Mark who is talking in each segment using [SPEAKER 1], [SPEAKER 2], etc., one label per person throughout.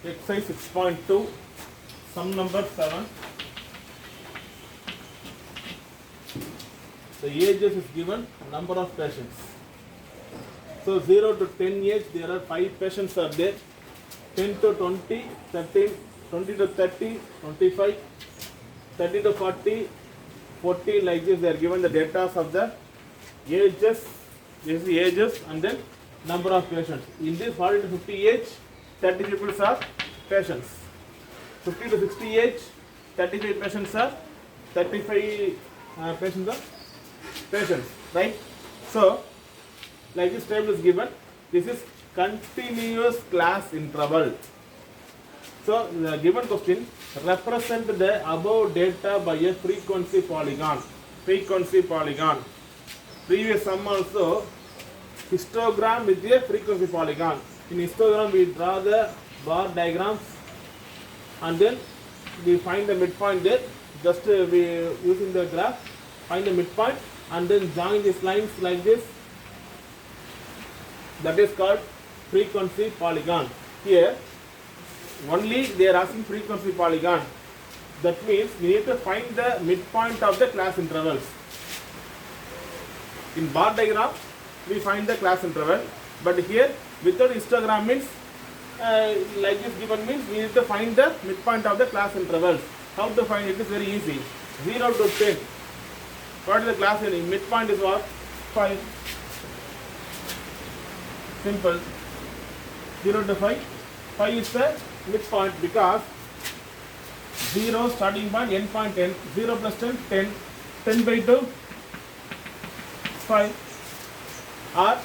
[SPEAKER 1] Exercise 6.2, sum number 7. The ages is given, number of patients. So 0 to 10 age, there are 5 patients are there. 10 to 20, 13, 20 to 30, 25, 30 to 40, 40, like this. They are given the data of the ages. This is the ages and then number of patients. In this 40 to 50 age, 30 people are patients. 50 to 60 age, 35 patients are 35 patients are patients, right? So, like this table is given. This is continuous class interval. So, the given question, represent the above data by a frequency polygon. Frequency polygon. Previous sum also, histogram with a frequency polygon. In histogram, we draw the bar diagrams and then we find the midpoint there. Just we using the graph, find the midpoint and then join these lines like this. That is called frequency polygon. Here, only they are asking frequency polygon. That means we need to find the midpoint of the class intervals. In bar diagram, we find the class interval, but here without histogram means like this given means we need to find the midpoint of the class intervals. How to find it is very easy. 0 to 10. What is the class interval? Midpoint is what? 5. Simple. 0 to 5. 5 is the midpoint because 0 starting point, end point 10. 0 plus 10, 10. 10 by 2, 5. Or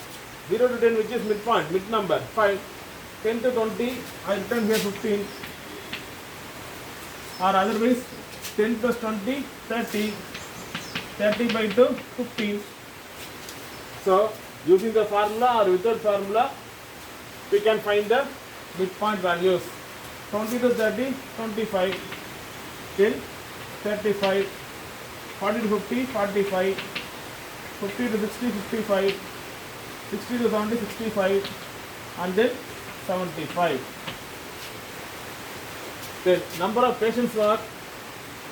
[SPEAKER 1] 0 to 10 which is midpoint, mid number, 5. 10 to 20, I written here 15. Or otherwise 10 plus 20, 30. 30 by 2, 15. So, using the formula or without formula, we can find the midpoint values. 20 to 30, 25. 10, 35. 40 to 50, 45. 50 to 60, 55. 60 to 70, 65, and then 75. The number of patients are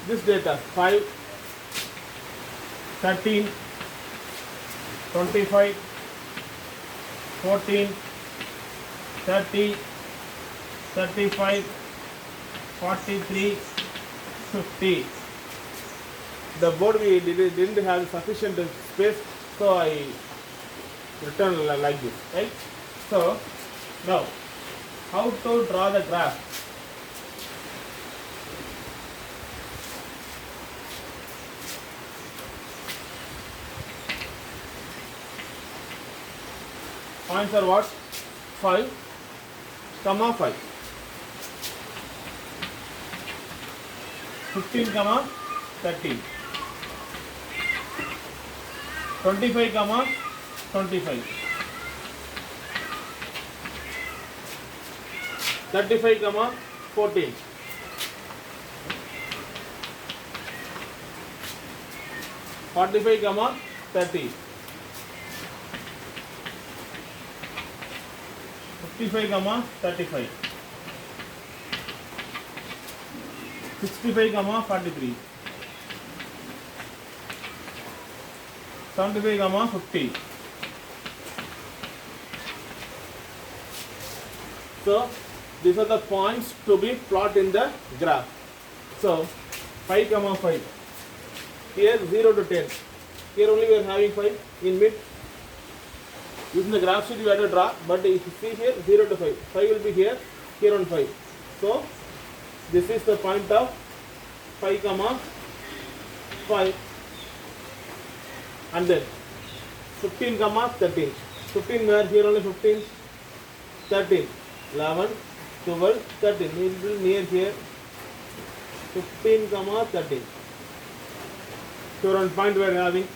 [SPEAKER 1] this data 5, 13, 25, 14, 30, 35, 43, 50. The board we didn't have sufficient space, so I written like this, right? So, now, how to draw the graph? Points are what? 5, comma 5. 15, comma 13. 25, comma 25. 35, comma 14. 45, comma 30. 55, comma 35. 65, comma 43. 75, comma 50. So, these are the points to be plotted in the graph. So, 5, comma 5. Here 0 to 10. Here only we are having 5 in mid. Using the graph sheet you have to draw, but if you see here 0 to 5. 5 will be here, here on 5. So, this is the point of 5, comma 5. And then 15, comma 13. 15 where? Here only 15. 13. 11, 12, 13. It will be near here. 15, comma 13. So on point we are having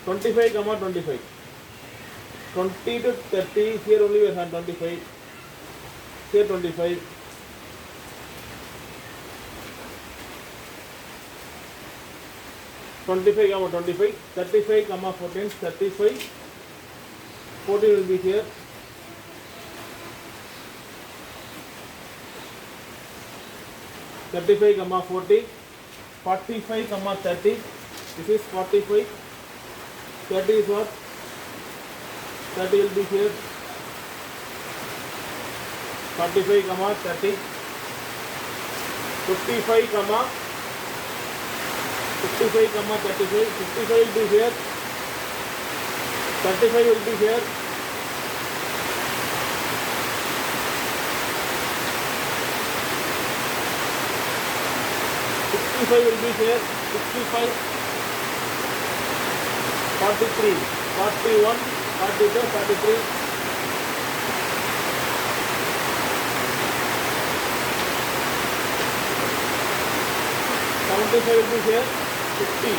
[SPEAKER 1] 25, comma 25. 20 to 30. Here only we have 25. Here 25. 25, comma 25. 35, comma 14. 35. 14 will be here. 35 comma 40, 45 comma 30. This is 45. 30 is what? 30 will be here. 45 comma 30. 55 comma 55 comma 35. 55 will be here. 35 will be here. 65 will be here. 65, 43, 41, 42, 43. 75 will be here. 50.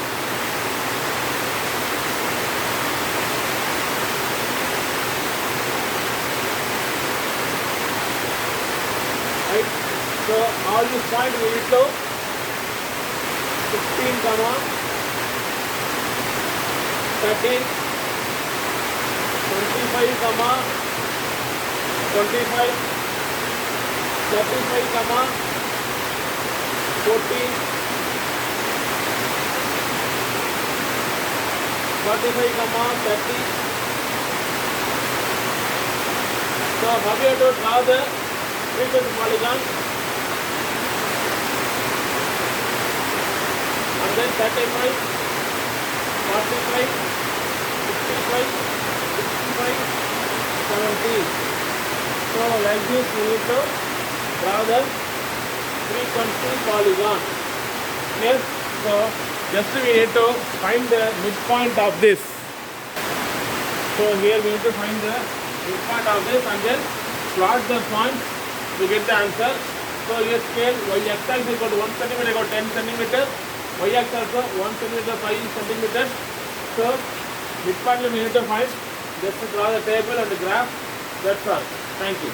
[SPEAKER 1] Right. So all these points we need to 16 comma 13, 25 comma 25, 35 comma 14, 45 comma 30. So how we have to draw the three-phase polygon, and then 35, 45, 65, 65, 70. So like this we need to draw the frequency polygon. Yes. So just we need to find the midpoint of this. So here we need to find the midpoint of this and then plot the points to get the answer. So here scale y-axis is equal to 1 cm equal to 10 cm. Y-axis also 1 cm 5 cm. So midpoint we need to find. Just to draw the table and the graph. That's all. Thank you.